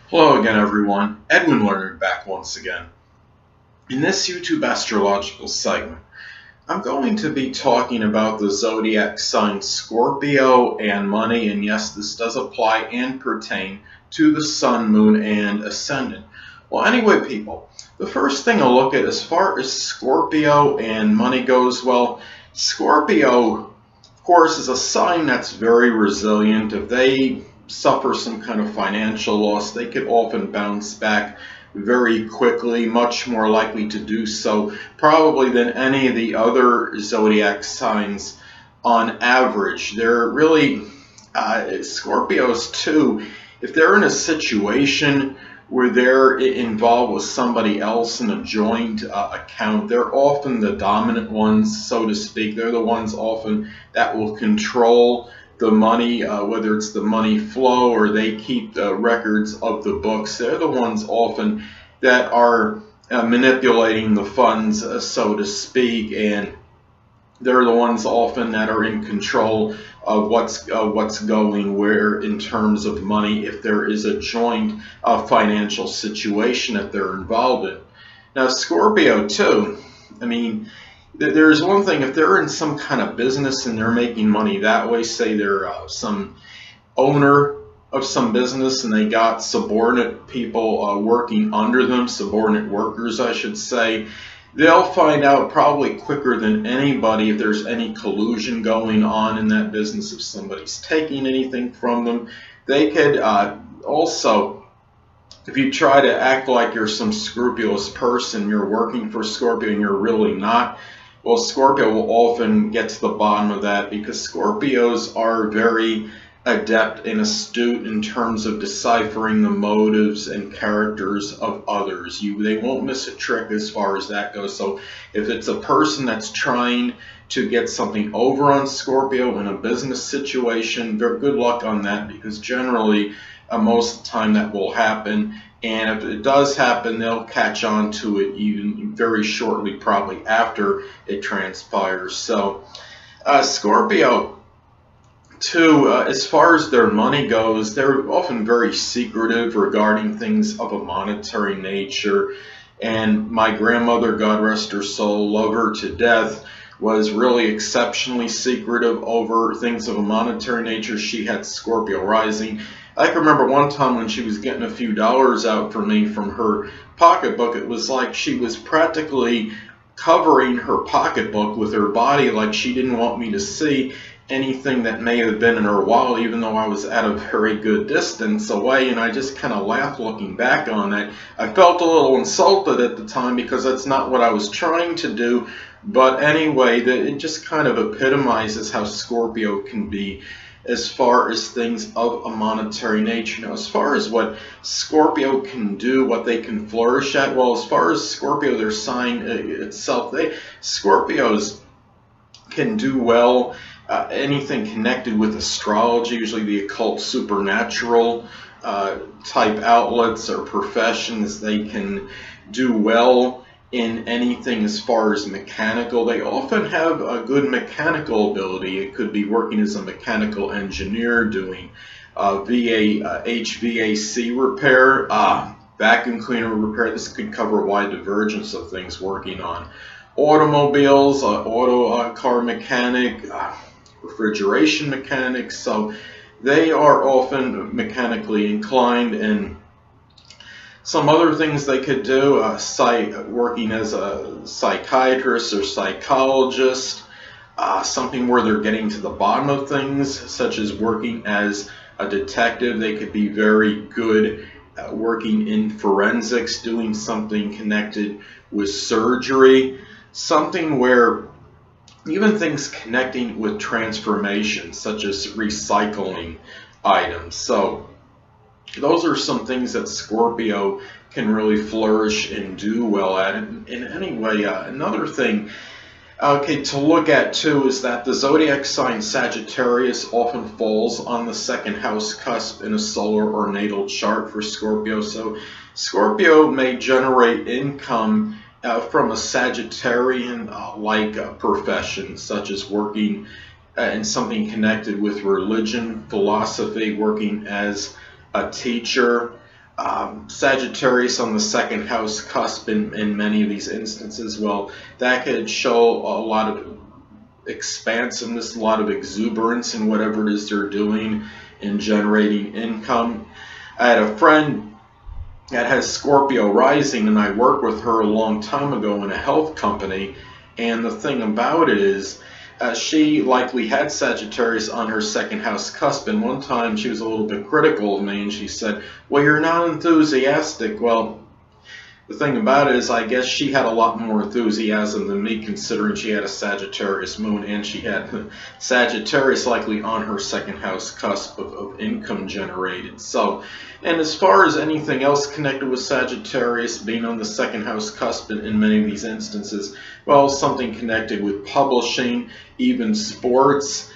Hello again, everyone. Edwin Learnard back once again. In this YouTube astrological segment, I'm going to be talking about the zodiac signs Scorpio and Money, and yes, this does apply and pertain to the Sun, Moon, and Ascendant. Well, anyway, people, the first thing I'll look at as far as Scorpio and Money goes, well, Scorpio, of course, is a sign that's very resilient. If they suffer some kind of financial loss, they could often bounce back very quickly, much more likely to do so probably than any of the other zodiac signs on average. They're really, Scorpios too, if they're in a situation where they're involved with somebody else in a joint account, they're often the dominant ones, so to speak. They're the ones often that will control the money, whether it's the money flow or they keep the records of the books. They're the ones often that are manipulating the funds, so to speak, and they're the ones often that are in control of what's going where in terms of money if there is a joint financial situation that they're involved in. Now, Scorpio too, I mean, there's one thing, if they're in some kind of business and they're making money that way, say they're some owner of some business and they got subordinate people working under them, subordinate workers I should say, they'll find out probably quicker than anybody if there's any collusion going on in that business, if somebody's taking anything from them. They could also, if you try to act like you're some scrupulous person, you're working for Scorpio and you're really not, well, Scorpio will often get to the bottom of that because Scorpios are very adept and astute in terms of deciphering the motives and characters of others. They won't miss a trick as far as that goes. So if it's a person that's trying to get something over on Scorpio in a business situation, good luck on that, because generally most of the time that will happen. And if it does happen, they'll catch on to it even very shortly, probably after it transpires. So Scorpio too, as far as their money goes, they're often very secretive regarding things of a monetary nature. And my grandmother, God rest her soul, love her to death, was really exceptionally secretive over things of a monetary nature. She had Scorpio rising. I can remember one time when she was getting a few dollars out for me from her pocketbook, it was like she was practically covering her pocketbook with her body, like she didn't want me to see anything that may have been in her wallet, even though I was at a very good distance away. And I just kind of laughed looking back on it. I felt a little insulted at the time because that's not what I was trying to do. But anyway, it just kind of epitomizes how Scorpio can be as far as things of a monetary nature. Now, as far as what Scorpio can do, what they can flourish at, well, as far as Scorpio, their sign itself, Scorpios can do well anything connected with astrology, usually the occult, supernatural type outlets or professions. They can do well in anything as far as mechanical. They often have a good mechanical ability. It could be working as a mechanical engineer, doing HVAC repair, vacuum cleaner repair. This could cover a wide divergence of things, working on automobiles, car mechanic, refrigeration mechanics. So they are often mechanically inclined. And some other things they could do, working as a psychiatrist or psychologist, something where they're getting to the bottom of things, such as working as a detective. They could be very good working in forensics, doing something connected with surgery, something where even things connecting with transformation, such as recycling items. So those are some things that Scorpio can really flourish and do well at. And anyway, another thing to look at too is that the zodiac sign Sagittarius often falls on the second house cusp in a solar or natal chart for Scorpio. So Scorpio may generate income from a Sagittarian-like profession, such as working in something connected with religion, philosophy, working as a teacher, Sagittarius on the second house cusp in many of these instances, well, that could show a lot of expansiveness, a lot of exuberance in whatever it is they're doing in generating income. I had a friend that has Scorpio rising, and I worked with her a long time ago in a health company, and the thing about it is she likely had Sagittarius on her second house cusp, and one time she was a little bit critical of me, and she said, well, you're not enthusiastic. Well, the thing about it is I guess she had a lot more enthusiasm than me, considering she had a Sagittarius moon, and she had Sagittarius likely on her second house cusp of income generated. So, and as far as anything else connected with Sagittarius being on the second house cusp in many of these instances, well, something connected with publishing, even sports,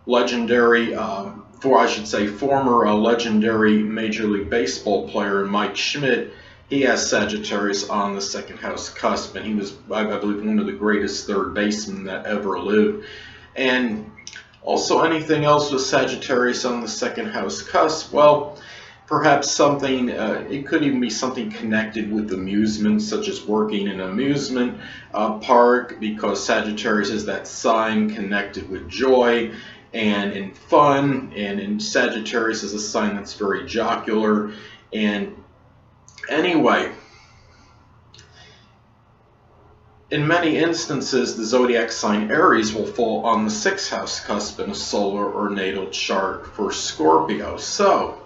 legendary, former legendary Major League Baseball player Mike Schmidt. He has Sagittarius on the second house cusp, and he was, I believe, one of the greatest third basemen that ever lived. And also anything else with Sagittarius on the second house cusp, well, perhaps something, it could even be something connected with amusement, such as working in an amusement park, because Sagittarius is that sign connected with joy and in fun, and in Sagittarius is a sign that's very jocular. And anyway, in many instances, the zodiac sign Aries will fall on the sixth house cusp in a solar or natal chart for Scorpio. So,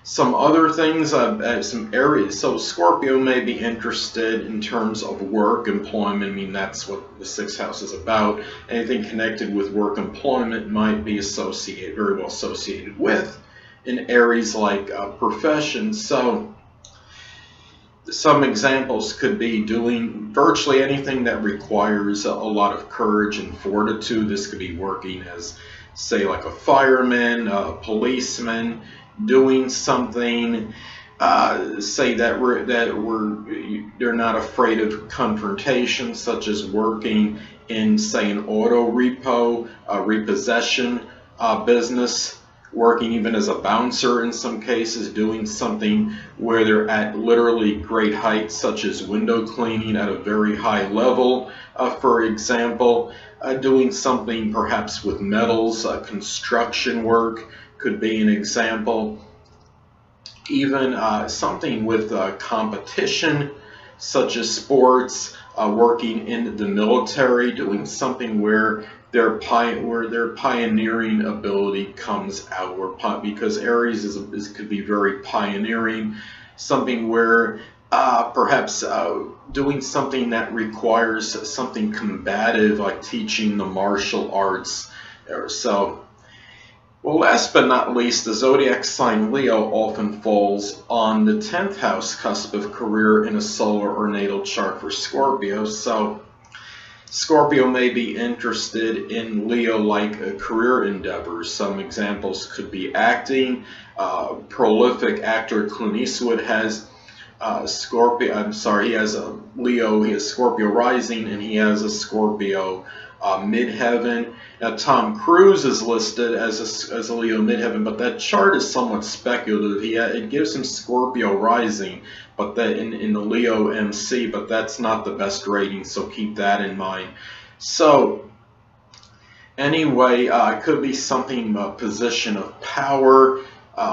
some other things, some Aries. So Scorpio may be interested in terms of work, employment. I mean, that's what the sixth house is about. Anything connected with work, employment might be associated, very well associated with, in Aries, like professions. So, some examples could be doing virtually anything that requires a lot of courage and fortitude. This could be working as, say, like a fireman, a policeman, doing something, say that they're not afraid of confrontation, such as working in, say, an auto repo, repossession business, working even as a bouncer in some cases, doing something where they're at literally great heights, such as window cleaning at a very high level, for example, doing something perhaps with metals, construction work could be an example, even something with competition, such as sports, working in the military, doing something where their pioneering ability comes out, because Aries could be very pioneering, something where perhaps doing something that requires something combative, like teaching the martial arts or so. Well, last but not least, the zodiac sign Leo often falls on the 10th house cusp of career in a solar or natal chart for Scorpio. So Scorpio may be interested in Leo-like career endeavors. Some examples could be acting. Prolific actor Clint Eastwood has he has a Leo, he has Scorpio rising, and he has a Scorpio midheaven. Now, Tom Cruise is listed as a Leo midheaven, but that chart is somewhat speculative. It gives him Scorpio rising, but that in the Leo MC, but that's not the best rating, so keep that in mind. So anyway, it could be something, a position of power,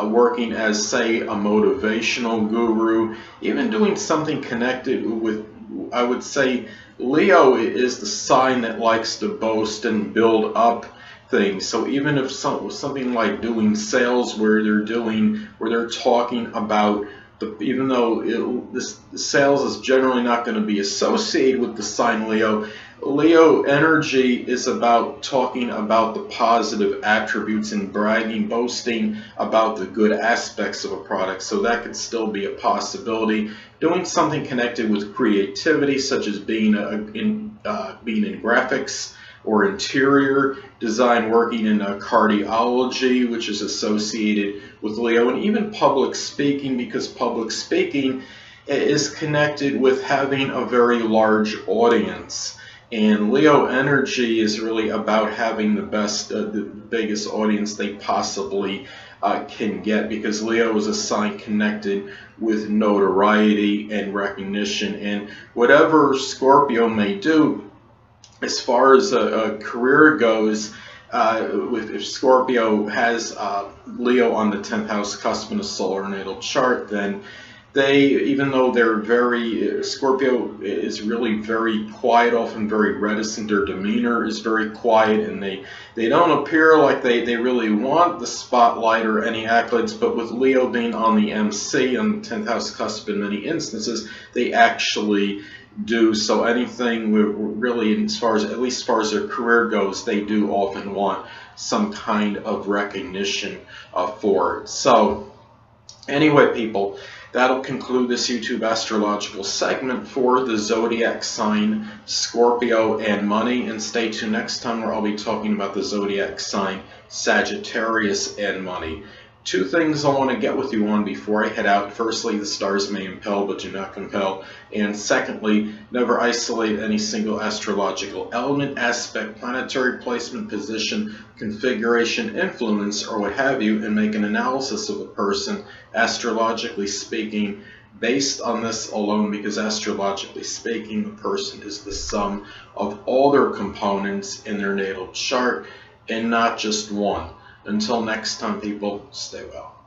working as, say, a motivational guru, even doing something connected with, I would say, Leo is the sign that likes to boast and build up things. So even if something like doing sales, where they're talking about even though this sales is generally not going to be associated with the sign Leo, Leo energy is about talking about the positive attributes and bragging, boasting about the good aspects of a product. So that could still be a possibility. Doing something connected with creativity, such as being in graphics or interior design, working in cardiology, which is associated with Leo, and even public speaking, because public speaking is connected with having a very large audience. And Leo energy is really about having the best, the biggest audience they possibly can get, because Leo is a sign connected with notoriety and recognition. And whatever Scorpio may do, as far as a career goes, if Scorpio has Leo on the 10th house cusp in a solar natal chart, then they, even though they're very, Scorpio is really very quiet, often very reticent, their demeanor is very quiet, and they don't appear like they really want the spotlight or any accolades, but with Leo being on the MC, on the 10th house cusp in many instances, they actually do. So anything really, as far as, at least as far as their career goes, they do often want some kind of recognition for it. So anyway, people, that'll conclude this YouTube astrological segment for the zodiac sign Scorpio and money. And stay tuned next time, where I'll be talking about the zodiac sign Sagittarius and money. Two things I want to get with you on before I head out. Firstly, the stars may impel, but do not compel. And secondly, never isolate any single astrological element, aspect, planetary placement, position, configuration, influence, or what have you, and make an analysis of a person, astrologically speaking, based on this alone, because astrologically speaking, the person is the sum of all their components in their natal chart, and not just one. Until next time, people, stay well.